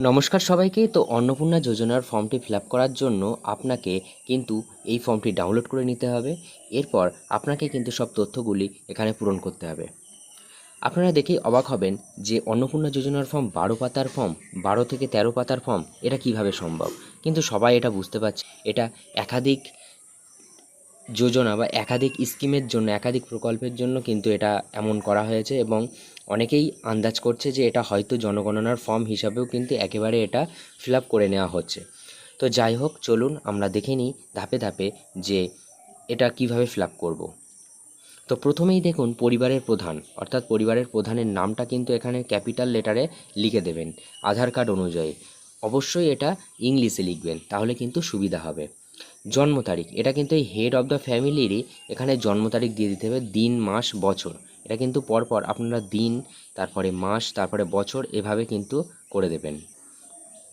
নমস্কার সবাইকে। তো অন্নপূর্ণা যোজনার ফর্মটি ফিল আপ করার জন্য আপনাকে কিন্তু এই ফর্মটি ডাউনলোড করে নিতে হবে। এরপর আপনাকে কিন্তু সব তথ্যগুলি এখানে পূরণ করতে হবে। আপনারা দেখেই অবাক হবেন যে অন্নপূর্ণা যোজনার ফর্ম 12 পাতার ফর্ম, 12 থেকে 13 পাতার ফর্ম, এটা কিভাবে সম্ভব। কিন্তু সবাই এটা বুঝতে পারছে, এটা একাধিক যোজনা বা একাধিক স্কিমের জন্য, একাধিক প্রকল্পের জন্য কিন্তু এটা এমন করা হয়েছে এবং অনেকেই আন্দাজ করছে যে এটা হয়তো জনগণনার ফর্ম হিসাবেও কিন্তু একেবারে এটা ফিল আপ করে নেওয়া হচ্ছে। তো যাই হোক, চলুন আমরা দেখে নিই ধাপে ধাপে যে এটা কিভাবে ফিল আপ করবো। তো প্রথমেই দেখুন পরিবারের প্রধান, অর্থাৎ পরিবারের প্রধানের নামটা কিন্তু এখানে ক্যাপিটাল লেটারে লিখে দেবেন আধার কার্ড অনুযায়ী। অবশ্যই এটা ইংলিশে লিখবেন, তাহলে কিন্তু সুবিধা হবে। জন্ম তারিখ, এটা কিন্তু এই হেড অফ দ্য ফ্যামিলিরই এখানে জন্ম তারিখ দিয়ে দিতে হবে, দিন মাস বছর। এটা কিন্তু পরপর আপনারা দিন, তারপরে মাস, তারপরে বছর এভাবে কিন্তু করে দেবেন।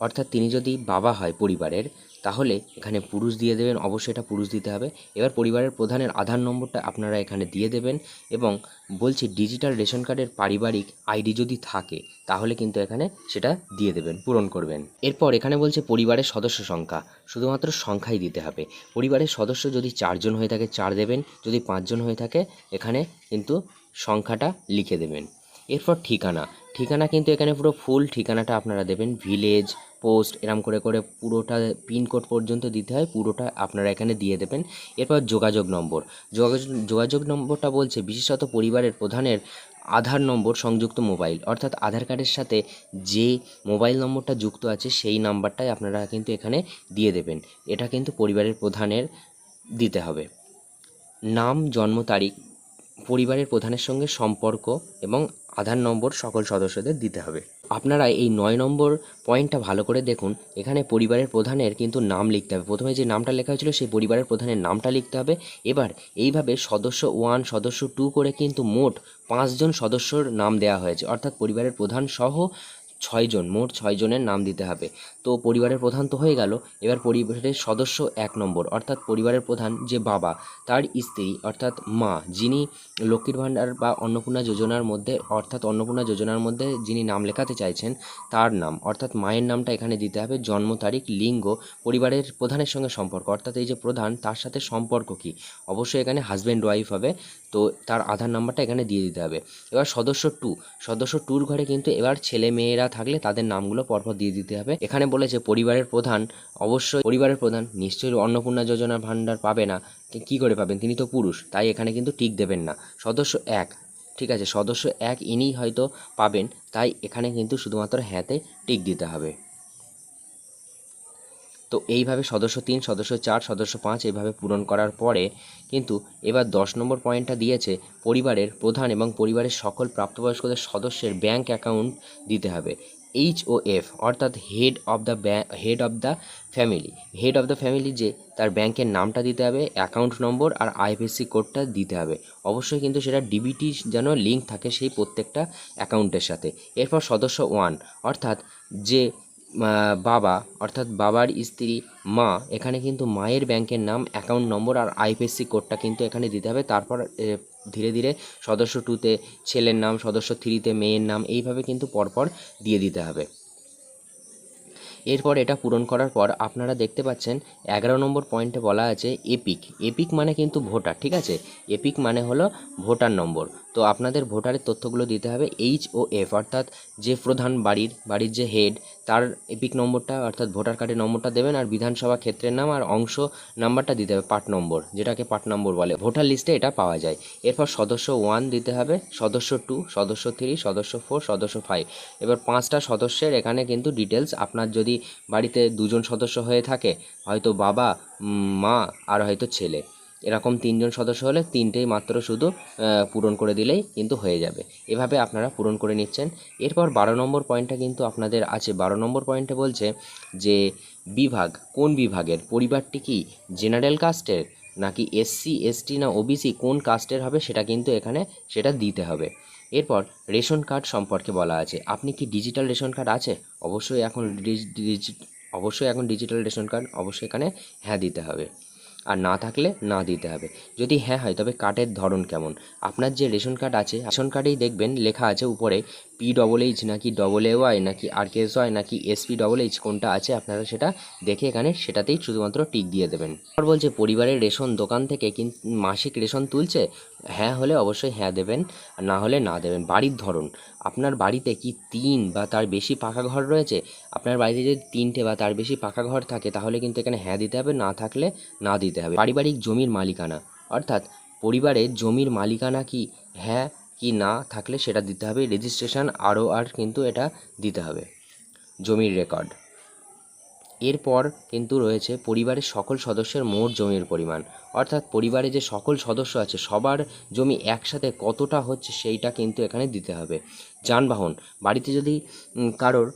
অর্থাৎ তিনি যদি বাবা হয় পরিবারের, তাহলে এখানে পুরুষ দিয়ে দেবেন, অবশ্যই এটা পুরুষ দিতে হবে। এবার পরিবারের প্রধানের আধার নম্বরটা আপনারা এখানে দিয়ে দেবেন এবং বলছি ডিজিটাল রেশন কার্ডের পারিবারিক আইডি যদি থাকে তাহলে কিন্তু এখানে সেটা দিয়ে দেবেন, পূরণ করবেন। এরপর এখানে বলছে পরিবারের সদস্য সংখ্যা, শুধুমাত্র সংখ্যাই দিতে হবে। পরিবারের সদস্য যদি 4 জন হয়ে থাকে 4 দেবেন, যদি 5 জন হয়ে থাকে এখানে কিন্তু সংখ্যাটা লিখে দেবেন। এরপর ঠিকানা, ঠিকানা কিন্তু এখানে পুরো ফুল ঠিকানাটা আপনারা দেবেন, ভিলেজ, পোস্ট এরম করে করে পুরোটা পিনকোড পর্যন্ত দিতে হয়, পুরোটা আপনারা এখানে দিয়ে দেবেন। এরপর যোগাযোগ নম্বর, যোগাযোগ নম্বরটা বলছে বিশেষত পরিবারের প্রধানের আধার নম্বর সংযুক্ত মোবাইল, অর্থাৎ আধার কার্ডের সাথে যে মোবাইল নম্বরটা যুক্ত আছে সেই নাম্বারটাই আপনারা কিন্তু এখানে দিয়ে দেবেন। এটা কিন্তু পরিবারের প্রধানের দিতে হবে। নাম, জন্ম তারিখ, পরিবারের প্রধানের সঙ্গে সম্পর্ক এবং আধার নম্বর সকল সদস্যদের দিতে হবে। আপনারা এই 9 নম্বর পয়েন্টটা ভালো করে দেখুন, এখানে পরিবারের প্রধানের কিন্তু নাম লিখতে হবে। প্রথমে যে নামটা লেখা হয়েছিল সেই পরিবারের প্রধানের নামটা লিখতে হবে। এবার এইভাবে সদস্য 1, সদস্য 2 করে কিন্তু মোট 5 জন সদস্যর নাম দেওয়া হয়েছে, অর্থাৎ পরিবারের প্রধান সহ 6 জন, মোট 6 জনের নাম দিতে হবে। তো পরিবারের প্রধান তো হয়ে গেল। এবার পরিবারের সদস্য 1 নম্বর, অর্থাৎ পরিবারের প্রধান যে বাবা, তার স্ত্রী অর্থাৎ মা, যিনি লক্ষ্মীর ভাণ্ডার বা অন্নপূর্ণা যোজনার মধ্যে, অর্থাৎ অন্নপূর্ণা যোজনার মধ্যে যিনি নাম লেখাতে চাইছেন তার নাম, অর্থাৎ মায়ের নামটা এখানে দিতে হবে। জন্ম তারিখ, লিঙ্গ, পরিবারের প্রধানের সঙ্গে সম্পর্ক, অর্থাৎ এই যে প্রধান তার সাথে সম্পর্ক কী, অবশ্যই এখানে হাজব্যান্ড ওয়াইফ হবে, তো তার আধার নাম্বারটা এখানে দিয়ে দিতে হবে। এবার সদস্য 2, সদস্য 2-র ঘরে কিন্তু এবার ছেলে মেয়েরা থাকলে তাদের নামগুলো পরপর দিয়ে দিতে হবে। এখানে বলেছে পরিবারের প্রধান, অবশ্যই পরিবারের প্রধান নিশ্চয়ই অন্নপূর্ণা যোজনার ভাণ্ডার পাবে না, কী করে পাবেন, তিনি তো পুরুষ, তাই এখানে কিন্তু টিক দেবেন না। সদস্য 1, ঠিক আছে, সদস্য 1 ইনিই হয়তো পাবেন, তাই এখানে কিন্তু শুধুমাত্র হ্যাঁতে টিক দিতে হবে। তো এইভাবে সদস্য 3, সদস্য 4, সদস্য 5 এইভাবে পূরণ করার পরে কিন্তু এবার 10 নম্বর পয়েন্টটা দিয়েছে পরিবারের প্রধান এবং পরিবারের সকল প্রাপ্তবয়স্কদের সদস্যের ব্যাংক অ্যাকাউন্ট দিতে হবে। HOF অর্থাৎ head of the family, head of the family যে তার ব্যাংকের নামটা দিতে হবে, অ্যাকাউন্ট নম্বর আর IFSC কোডটা দিতে হবে। অবশ্যই কিন্তু সেটা ডিবিটি যেন লিঙ্ক থাকে সেই প্রত্যেকটা অ্যাকাউন্টের সাথে। এরপর সদস্য 1 অর্থাৎ যে বাবা, অর্থাৎ বাবার স্ত্রী মা, এখানে কিন্তু মায়ের ব্যাংকের নাম, অ্যাকাউন্ট নম্বর আর IFSC কোডটা কিন্তু এখানে দিতে হবে। তারপর ধীরে ধীরে সদস্য 2-তে ছেলের নাম, সদস্য 3-তে মেয়ের নাম, এইভাবে কিন্তু পরপর দিয়ে দিতে হবে। এরপর এটা পূরণ করার পর আপনারা দেখতে পাচ্ছেন 11 নম্বর পয়েন্টে বলা আছে এপিক, এপিক মানে কিন্তু ভোটার, ঠিক আছে, এপিক মানে হলো ভোটার নম্বর। তো আপনাদের ভোটারের তথ্যগুলো দিতে হবে। HOF অর্থাৎ যে প্রধান বাড়ির যে হেড, তার এপিক নম্বরটা অর্থাৎ ভোটার কার্ডের নম্বরটা দেবেন, আর বিধানসভা ক্ষেত্রের নাম আর অংশ নাম্বারটা দিতে হবে, পার্ট নম্বর, যেটাকে পার্ট নম্বর বলে, ভোটার লিস্টে এটা পাওয়া যায়। এরপর সদস্য 1 দিতে হবে, সদস্য 2, সদস্য 3, সদস্য 4, সদস্য 5। এবার 5টা সদস্যের এখানে কিন্তু ডিটেলস, আপনার যদি বাড়িতে 2 জন সদস্য হয়ে থাকে, হয়তো বাবা, মা আর হয়তো ছেলে, এরকম 3 জন সদস্য হলে 3টেই মাত্র শুধু পূরণ করে দিলেই কিন্তু হয়ে যাবে। এভাবে আপনারা পূরণ করে নিচ্ছেন। এরপর 12 নম্বর পয়েন্টটা কিন্তু আপনাদের আছে। 12 নম্বর পয়েন্টে বলছে যে বিভাগ, কোন বিভাগের, পরিবারটি কি জেনারেল কাস্টের নাকি SC ST না OBC, কোন কাস্টের হবে সেটা কিন্তু এখানে সেটা দিতে হবে। এরপর রেশন কার্ড সম্পর্কে বলা আছে, আপনি কি ডিজিটাল রেশন কার্ড আছে, অবশ্যই এখন ডিজিটাল রেশন কার্ড অবশ্যই এখানে হ্যাঁ দিতে হবে। আর না থাকলে না দিতে হবে। যদি হ্যাঁ হয় তবে কার্ডের ধরন কেমন। আপনার যে রেশন কার্ড আছে, রেশন কার্ডেই দেখবেন লেখা আছে উপরে PHH নাকি AAY নাকি RKSY নাকি SPHH কোনটা আছে, আপনারা সেটা দেখে এখানে সেটাতেই শুধুমাত্র টিক দিয়ে দেবেন। আর বলছে পরিবারের রেশন দোকান থেকে কিন্তু মাসিক রেশন তুলছে, হ্যাঁ হলে অবশ্যই হ্যাঁ দেবেন, আর না হলে না দেবেন। বাড়ির ধরন, আপনার বাড়িতে কি 3 বা তার বেশি পাকা ঘর রয়েছে? আপনার বাড়িতে যদি 3টে বা তার বেশি পাকা ঘর থাকে তাহলে কিন্তু এখানে হ্যাঁ দিতে হবে, না থাকলে না দিতে হবে। পারিবারিক জমির মালিকানা, অর্থাৎ পরিবারের জমির মালিকানা কি হ্যাঁ কি না থাকলে সেটা দিতে হবে। রেজিস্ট্রেশন ROR কিন্তু এটা দিতে হবে, জমির রেকর্ড। এরপর কিন্তু রয়েছে পরিবারের সকল সদস্যের মোট জমির পরিমাণ, অর্থাৎ পরিবারে যে সকল সদস্য আছে সবার জমি একসাথে কতটা হচ্ছে সেইটা কিন্তু এখানে দিতে হবে। যানবাহন, বাড়িতে যদি কারোর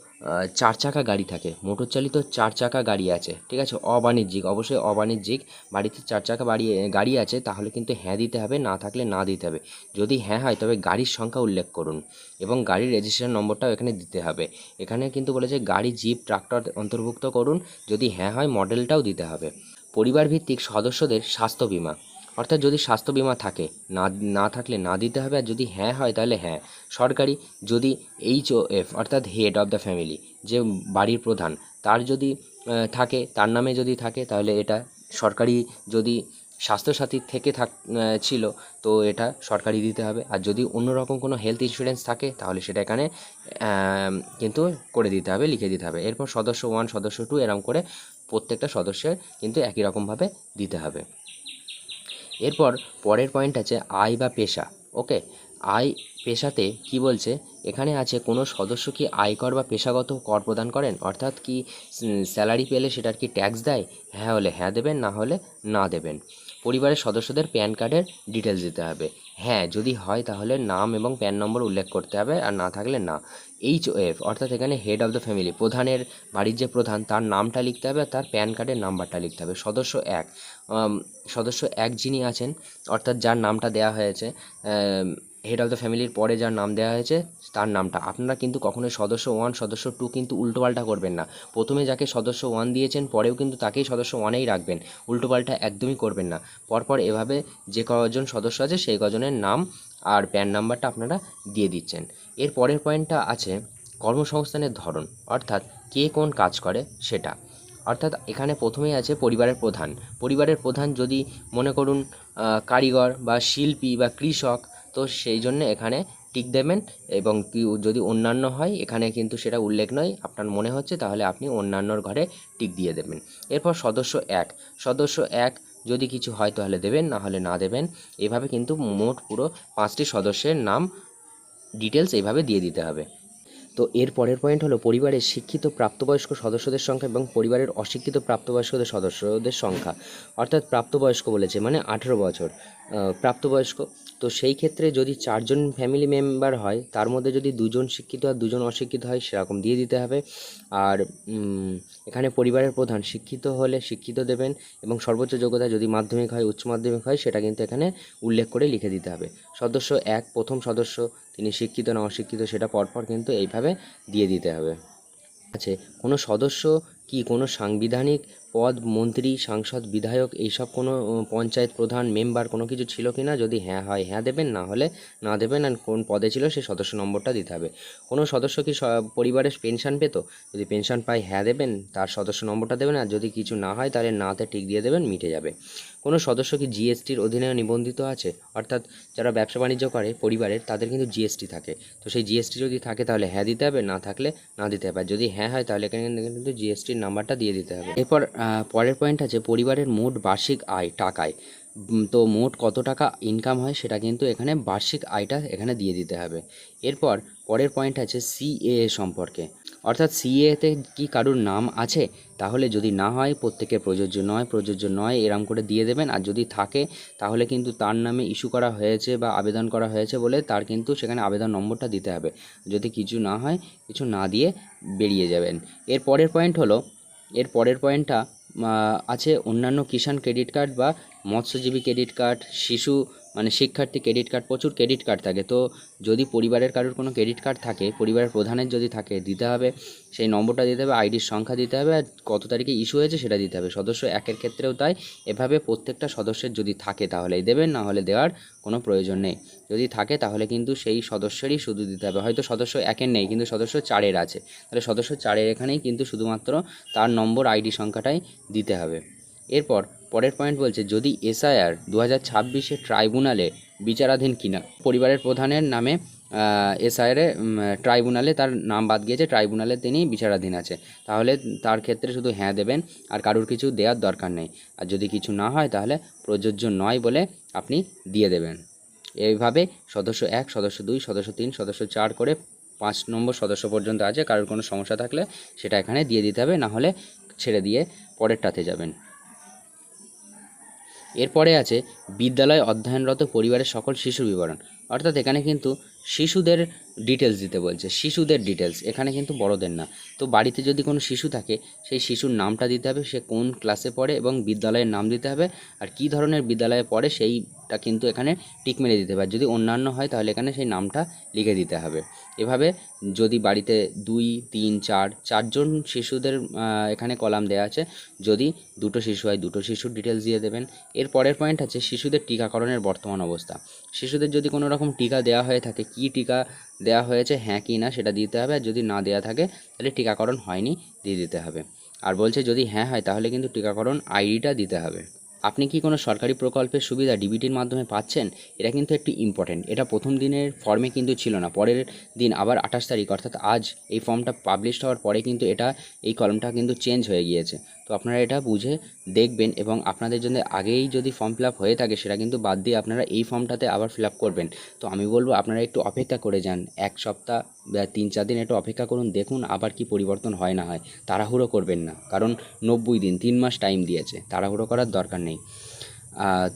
4 চাকা গাড়ি থাকে, মোটর চালিত 4 চাকা গাড়ি আছে, ঠিক আছে, অবাণিজ্যিক, অবশ্যই অবাণিজ্যিক বাড়িতে 4 চাকা গাড়ি আছে তাহলে কিন্তু হ্যাঁ দিতে হবে, না থাকলে না দিতে হবে। যদি হ্যাঁ হয় তবে গাড়ির সংখ্যা উল্লেখ করুন এবং গাড়ির রেজিস্ট্রেশন নম্বরটাও এখানে দিতে হবে। এখানে কিন্তু বলেছে গাড়ি, জিপ, ট্রাক্টর অন্তর্ভুক্ত করুন, যদি হ্যাঁ হয় মডেলটাও দিতে হবে। পরিবার ভিত্তিক সদস্যদের স্বাস্থ্য বীমা, অর্থাৎ যদি স্বাস্থ্য বীমা থাকে, না না থাকলে না দিতে হবে, আর যদি হ্যাঁ হয় তাহলে হ্যাঁ। সরকারি, যদি HOF অর্থাৎ হেড অফ দ্য ফ্যামিলি, যে বাড়ির প্রধান, তার যদি থাকে, তার নামে যদি থাকে তাহলে এটা সরকারি। যদি স্বাস্থ্যসাথী থেকে ছিল তো এটা সরকারি দিতে হবে। আর যদি অন্য রকম কোনো হেলথ ইন্স্যুরেন্স থাকে তাহলে সেটা এখানে কিন্তু করে দিতে হবে, লিখে দিতে হবে। এরপর সদস্য 1, সদস্য 2 এরকম করে প্রত্যেকটা সদস্যের কিন্তু একই রকমভাবে দিতে হবে। এরপর পরের পয়েন্ট আছে আয় বা পেশা। ওকে, আয় পেশাতে কি বলছে, এখানে আছে কোনো সদস্য কি আয়কর বা পেশাগত কর প্রদান করেন, অর্থাৎ কি স্যালারি পেলে সেটার কি ট্যাক্স দেয়, হ্যাঁ হলে হ্যাঁ দেবেন, না হলে না দেবেন। পরিবারের সদস্যদের প্যান কার্ডের ডিটেলস দিতে হবে, হ্যাঁ যদি হয় তাহলে নাম এবং প্যান নম্বর উল্লেখ করতে হবে, আর না থাকলে না। HOF অর্থাৎ এখানে হেড অফ দ্য ফ্যামিলি, প্রধানের, বাড়ির যে প্রধান তার নামটা লিখতে হবে, আর তার প্যান কার্ডের নাম্বারটা লিখতে হবে। সদস্য 1, সদস্য 1 যিনি আছেন, অর্থাৎ যার নামটা দেওয়া হয়েছে, হেড অফ দ্য ফ্যামিলির পরে যার নাম দেওয়া হয়েছে তার নামটা। আপনারা কিন্তু কখনোই সদস্য 1, সদস্য 2 কিন্তু উল্টোপাল্টা করবেন না। প্রথমে যাকে সদস্য 1 দিয়েছেন পরেও কিন্তু তাকেই সদস্য 1এই রাখবেন, উল্টোপাল্টা একদমই করবেন না। পরপর এভাবে যে কজন সদস্য আছে সেই কজনের নাম আর প্যান নাম্বারটা আপনারা দিয়ে দিচ্ছেন। এর পরের পয়েন্টটা আছে কর্মসংস্থানের ধরন, অর্থাৎ কে কোন কাজ করে সেটা। অর্থাৎ এখানে প্রথমেই আছে পরিবারের প্রধান। পরিবারের প্রধান যদি মনে করুন কারিগর বা শিল্পী বা কৃষক, তো সেই জন্যে এখানে টিক দেবেন। এবং যদি অন্যান্য হয় এখানে কিন্তু সেটা উল্লেখ নয়, আপনার মনে হচ্ছে তাহলে আপনি অন্যান্যর ঘরে টিক দিয়ে দেবেন। এরপর সদস্য 1, সদস্য 1 যদি কিছু হয় তাহলে দেবেন, না হলে না দেবেন। এভাবে কিন্তু মোট পুরো 5টি সদস্যের নাম ডিটেলস এইভাবে দিয়ে দিতে হবে। তো এর পরের পয়েন্ট হলো পরিবারের শিক্ষিত প্রাপ্তবয়স্ক সদস্যদের সংখ্যা এবং পরিবারের অশিক্ষিত প্রাপ্তবয়স্কদের সদস্যদের সংখ্যা। অর্থাৎ প্রাপ্তবয়স্ক বলেছে মানে 18 বছর প্রাপ্তবয়স্ক। তো সেই ক্ষেত্রে যদি 4 জন ফ্যামিলি মেম্বার হয় তার মধ্যে যদি 2 জন শিক্ষিত আর 2 জন অশিক্ষিত হয় সেরকম দিয়ে দিতে হবে। আর এখানে পরিবারের প্রধান শিক্ষিত হলে শিক্ষিত দেবেন, এবং সর্বোচ্চ যোগ্যতা যদি মাধ্যমিক হয়, উচ্চ মাধ্যমিক হয় সেটা কিন্তু এখানে উল্লেখ করে লিখে দিতে হবে। সদস্য 1 প্রথম সদস্য, তিনি শিক্ষিত না অশিক্ষিত সেটা পরপর কিন্তু এইভাবে দিয়ে দিতে হবে। আছে কোনো সদস্য কি কোনো সাংবিধানিক পদ, মন্ত্রী, সাংসদ, বিধায়ক এইসব কোনো পঞ্চায়েত প্রধান, মেম্বার কোনো কিছু ছিল কি না, যদি হ্যাঁ হয় হ্যাঁ দেবেন, না হলে না দেবেন। আর কোন পদে ছিল সেই সদস্য নম্বরটা দিতে হবে। কোনো সদস্য কি পরিবারের পেনশন পেত, যদি পেনশন পায় হ্যাঁ দেবেন, তার সদস্য নম্বরটা দেবেন, আর যদি কিছু না হয় তাহলে নাতে টিক দিয়ে দেবেন, মিটে যাবে। কোনো সদস্য কি GSTর অধীনে নিবন্ধিত আছে, অর্থাৎ যারা ব্যবসা বাণিজ্য করে পরিবারের তাদের কিন্তু GST থাকে, তো সেই GST যদি থাকে তাহলে হ্যাঁ দিতে হবে, না থাকলে না দিতে হবে। যদি হ্যাঁ হয় তাহলে এখানে কিন্তু GSTর নাম্বারটা দিয়ে দিতে হবে। এরপর পরের পয়েন্ট আছে পরিবারের মোট বার্ষিক আয় টাকায়। তো মোট কত টাকা ইনকাম হয় সেটা কিন্তু এখানে বার্ষিক আয়টা এখানে দিয়ে দিতে হবে। এরপর পরের পয়েন্ট আছে CAA সম্পর্কে, অর্থাৎ CAAতে কি কারুর নাম আছে, তাহলে যদি না হয় প্রত্যেকের প্রযোজ্য নয় এরম করে দিয়ে দেবেন। আর যদি থাকে তাহলে কিন্তু তার নামে ইস্যু করা হয়েছে বা আবেদন করা হয়েছে বলে তার কিন্তু সেখানে আবেদন নম্বরটা দিতে হবে। যদি কিছু না হয়, কিছু না দিয়ে বেরিয়ে যাবেন। এর পরের পয়েন্টটা আছে অন্যান্য কিষাণ ক্রেডিট কার্ড বা মৎস্যজীবী ক্রেডিট কার্ড, শিশু মানে শিক্ষার্থী ক্রেডিট কার্ড, প্রচুর ক্রেডিট কার্ড থাকে। তো যদি পরিবারের কারোর কোনো ক্রেডিট কার্ড থাকে, পরিবারের প্রধানের যদি থাকে, দিতে হবে সেই নম্বরটা দিতে হবে, আইডির সংখ্যা দিতে হবে, আর কত তারিখে ইস্যু হয়েছে সেটা দিতে হবে। সদস্য একের ক্ষেত্রেও তাই। এভাবে প্রত্যেকটা সদস্যের যদি থাকে তাহলেই দেবেন, না হলে দেওয়ার কোনো প্রয়োজন নেই। যদি থাকে তাহলে কিন্তু সেই সদস্যেরই শুধু দিতে হবে। হয়তো সদস্য একের নেই কিন্তু সদস্য চারের আছে, তাহলে সদস্য চারের এখানেই কিন্তু শুধুমাত্র তার নম্বর, আইডি সংখ্যাটাই দিতে হবে। এরপর পরের পয়েন্ট বলছে, যদি এসআইআর 2026 ট্রাইব্যুনালে বিচারাধীন কিনা। পরিবারের প্রধানের নামে এসআইআরে ট্রাইব্যুনালে তার নাম বাদ গিয়েছে, ট্রাইব্যুনালে তিনি বিচারাধীন আছে, তাহলে তার ক্ষেত্রে শুধু হ্যাঁ দেবেন, আর কারুর কিছু দেওয়ার দরকার নেই। আর যদি কিছু না হয় তাহলে প্রযোজ্য নয় বলে আপনি দিয়ে দেবেন। এইভাবে সদস্য 1, সদস্য 2, সদস্য 3, সদস্য 4 করে 5 নম্বর সদস্য পর্যন্ত আছে। কারোর কোনো সমস্যা থাকলে সেটা এখানে দিয়ে দিতে হবে, না হলে ছেড়ে দিয়ে পরেরটাতে যাবেন। এরপরে আছে বিদ্যালয়ে অধ্যয়নরত পরিবারের সকল শিশুর বিবরণ। অর্থাৎ এখানে কিন্তু শিশুদের ডিটেলস দিতে বলছে, শিশুদের ডিটেলস, এখানে কিন্তু বড়দের না। তো বাড়িতে যদি কোনো শিশু থাকে সেই শিশুর নামটা দিতে হবে, সে কোন ক্লাসে পড়ে এবং বিদ্যালয়ের নাম দিতে হবে, আর কী ধরনের বিদ্যালয়ে পড়ে সেইটা কিন্তু এখানে টিক মেরে দিতে হবে। আর যদি অন্যান্য হয় তাহলে এখানে সেই নামটা লিখে দিতে হবে। এভাবে যদি বাড়িতে 2, 3, 4 চারজন শিশুদের এখানে কলাম দেওয়া আছে, যদি দুটো শিশু হয় দুটো শিশুর ডিটেলস দিয়ে দেবেন। এর পরের পয়েন্ট আছে শিশুদের টিকাকরণের বর্তমান অবস্থা। শিশুদের যদি কোনো রকম টিকা দেওয়া হয়ে থাকে, কী টিকা দেওয়া হয়েছে হ্যাঁ কি না সেটা দিতে হবে, আর যদি না দেওয়া থাকে তাহলে টিকাকরণ হয়নি দিয়ে দিতে হবে। আর বলছে যদি হ্যাঁ হয় তাহলে কিন্তু টিকাকরণ আইডিটা দিতে হবে। আপনি কি কোনো সরকারি প্রকল্পের সুবিধা ডিবিটির মাধ্যমে পাচ্ছেন? এটা কিন্তু একটু ইম্পর্টেন্ট। এটা প্রথম দিনের ফর্মে কিন্তু ছিল না, পরের দিন আবার 28 তারিখ অর্থাৎ আজ এই ফর্মটা পাবলিশড হওয়ার পরে কিন্তু এই কলমটা কিন্তু চেঞ্জ হয়ে গিয়েছে। তো আপনারা এটা বুঝে দেখবেন, এবং আপনাদের জন্য আগেই যদি ফর্ম ফিল আপ হয়ে থাকে সেটা কিন্তু বাদ দিয়ে আপনারা এই ফর্মটাতে আবার ফিল আপ করবেন। তো আমি বলবো আপনারা একটু অপেক্ষা করে যান, 1 সপ্তাহ বা 3-4 দিন একটু অপেক্ষা করুন, দেখুন আবার কি পরিবর্তন হয় না হয়। তাড়াহুড়ো করবেন না, কারণ 90 দিন 3 মাস টাইম দিয়েছে, তাড়াহুড়ো করার দরকার নেই।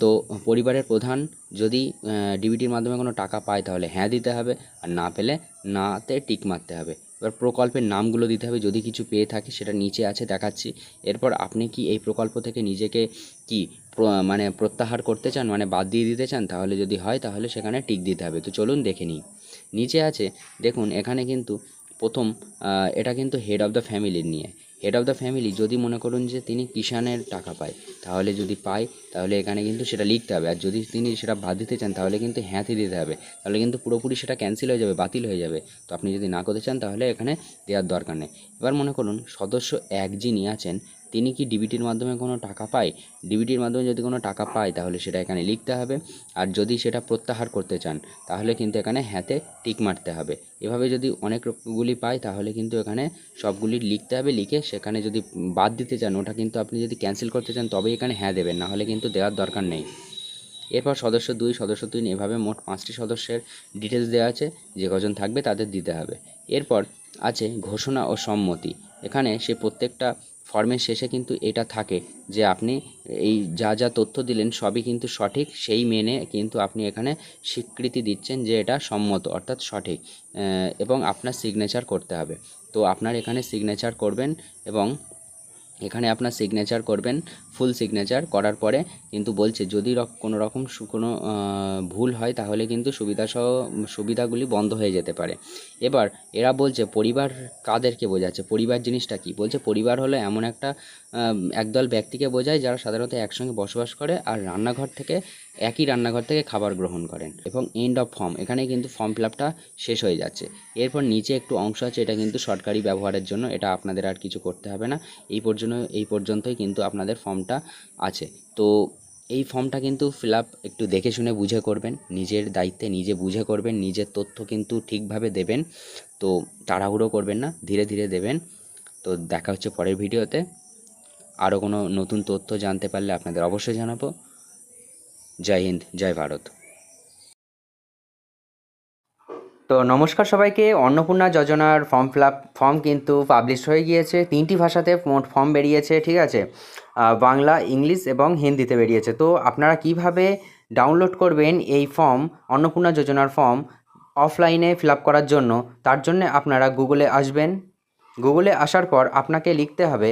তো পরিবারের প্রধান যদি ডিবিটির মাধ্যমে কোনো টাকা পায় তাহলে হ্যাঁ দিতে হবে, আর না পেলে নাতে টিক মারতে হবে। এবার প্রকল্পের নামগুলো দিতে হবে, যদি কিছু পেয়ে থাকে সেটা নিচে আছে দেখাচ্ছি। এরপর আপনি কি এই প্রকল্প থেকে নিজেকে কি মানে প্রত্যাহার করতে চান, মানে বাদ দিয়ে দিতে চান, তাহলে যদি হয় তাহলে সেখানে টিক দিতে হবে। তো চলুন দেখে নিই। নিচে আছে দেখুন, এখানে কিন্তু প্রথম এটা কিন্তু হেড অফ দ্য ফ্যামিলির নিয়ে। হেড অফ দ্য ফ্যামিলি যদি মনে করুন যে তিনি কিষাণের টাকা পায়, তাহলে যদি পায় তাহলে এখানে কিন্তু সেটা লিখতে হবে। আর যদি তিনি সেটা বাদ দিতে চান তাহলে কিন্তু হ্যাঁতে দিতে হবে, তাহলে কিন্তু পুরোপুরি সেটা ক্যান্সেল হয়ে যাবে, বাতিল হয়ে যাবে। তো আপনি যদি না করতে চান তাহলে এখানে দেওয়ার দরকার নেই। এবার মনে করুন সদস্য 1 যিনি আছেন তিনি কি ডিবিটির মাধ্যমে কোনো টাকা পায়? ডিবিটির মাধ্যমে যদি কোনো টাকা পায় তাহলে সেটা এখানে লিখতে হবে, আর যদি সেটা প্রত্যাহার করতে চান তাহলে কিন্তু এখানে হ্যাঁতে টিক মারতে হবে। এভাবে যদি অনেকগুলি পায় তাহলে কিন্তু এখানে সবগুলি লিখতে হবে, লিখে সেখানে যদি বাদ দিতে চান ওটা কিন্তু আপনি যদি ক্যান্সেল করতে চান তবেই এখানে হ্যাঁ দেবেন, না হলে কিন্তু দেওয়ার দরকার নেই। এরপর সদস্য 2, সদস্য 3 এভাবে মোট 5টি সদস্যের ডিটেলস দেওয়া আছে, যে কজন থাকবে তাদের দিতে হবে। এরপর আছে ঘোষণা ও সম্মতি। এখানে সে প্রত্যেকটা ফর্মের শেষে কিন্তু এটা থাকে যে আপনি এই যা যা তথ্য দিলেন সবই কিন্তু সঠিক, সেই মেনে কিন্তু আপনি এখানে স্বীকৃতি দিচ্ছেন যে এটা সম্মত অর্থাৎ সঠিক, এবং আপনার সিগনেচার করতে হবে। তো আপনার এখানে সিগনেচার করবেন, এবং এখানে আপনার সিগনেচার করবেন, ফুল সিগনেচার করার পরে কিন্তু বলছে যদি কোনো রকম কোনো ভুল হয় তাহলে কিন্তু সুবিধাগুলি বন্ধ হয়ে যেতে পারে। এবার এরা বলছে পরিবার কাদেরকে বোঝাচ্ছে, পরিবার জিনিসটা কি বলছে, পরিবার হলো এমন একটা একদল ব্যক্তিকে বোঝায় যারা সাধারণত একসঙ্গে বসবাস করে আর একই রান্নাঘর থেকে খাবার গ্রহণ করেন। এবং এন্ড অফ ফর্ম, এখানে কিন্তু ফর্ম ফিল আপটা শেষ হয়ে যাচ্ছে। এরপর নিচে একটু অংশ আছে, এটা কিন্তু সরকারি ব্যবহারের জন্য, এটা আপনাদের আর কিছু করতে হবে না। এই পর্যন্তই কিন্তু আপনাদের ফর্মটা আছে। তো এই ফর্মটা কিন্তু ফিল আপ একটু দেখে শুনে বুঝে করবেন, নিজের দায়িত্বে নিজে বুঝে করবেন, নিজের তথ্য কিন্তু ঠিকভাবে দেবেন। তো তাড়াহুড়ো করবেন না, ধীরে ধীরে দেবেন। তো দেখা হচ্ছে পরের ভিডিওতে। আরও কোনো নতুন তথ্য জানতে পারলে আপনাদের অবশ্যই জানাবো। জয় হিন্দ, জয় ভারত। তো নমস্কার সবাইকে, অন্নপূর্ণা যোজনার ফর্ম কিন্তু পাবলিশ হয়ে গিয়েছে। 3টি ভাষাতে মোট ফর্ম বেরিয়েছে, ঠিক আছে, বাংলা, ইংলিশ এবং হিন্দিতে বেরিয়েছে। তো আপনারা কিভাবে ডাউনলোড করবেন এই ফর্ম, অন্নপূর্ণা যোজনার ফর্ম অফলাইনে ফিল আপ করার জন্য, তার জন্য আপনারা গুগলে আসবেন। গুগলে আসার পর আপনাকে লিখতে হবে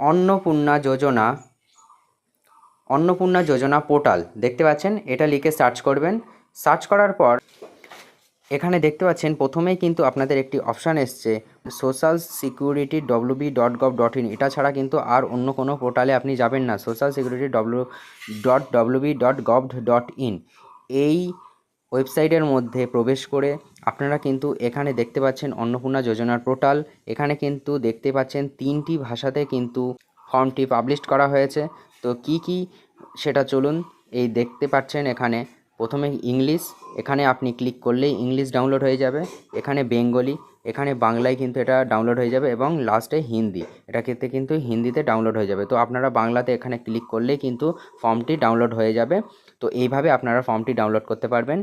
অন্নপূর্ণা যোজনা অন্নপূর্ণা যোজনা পোর্টাল দেখতে পাচ্ছেন, এটা লিখে সার্চ করবেন। সার্চ করার পর এখানে দেখতে পাচ্ছেন প্রথমেই কিন্তু আপনাদের একটি অপশান এসছে সোশ্যাল সিকিউরিটি wb.gov.in। এটা ছাড়া কিন্তু আর অন্য কোনো পোর্টালে আপনি যাবেন না। সোশ্যাল সিকিউরিটি wb.gov.in এই ওয়েবসাইটের মধ্যে প্রবেশ করে আপনারা কিন্তু এখানে দেখতে পাচ্ছেন অন্নপূর্ণা যোজনার পোর্টাল। এখানে কিন্তু দেখতে পাচ্ছেন 3টি ভাষাতে কিন্তু ফর্মটি পাবলিশ করা হয়েছে। তো কি কি সেটা চলুন এই দেখতে পাচ্ছেন। এখানে প্রথমে ইংলিশ, এখানে আপনি ক্লিক করলেই ইংলিশ ডাউনলোড হয়ে যাবে। এখানে বেঙ্গলি, এখানে বাংলায় কিন্তু এটা ডাউনলোড হয়ে যাবে এবং লাস্টে হিন্দি, এটা ক্ষেত্রে কিন্তু হিন্দিতে ডাউনলোড হয়ে যাবে। তো আপনারা বাংলাতে এখানে ক্লিক করলেই কিন্তু ফর্মটি ডাউনলোড হয়ে যাবে। তো এইভাবে আপনারা ফর্মটি ডাউনলোড করতে পারবেন।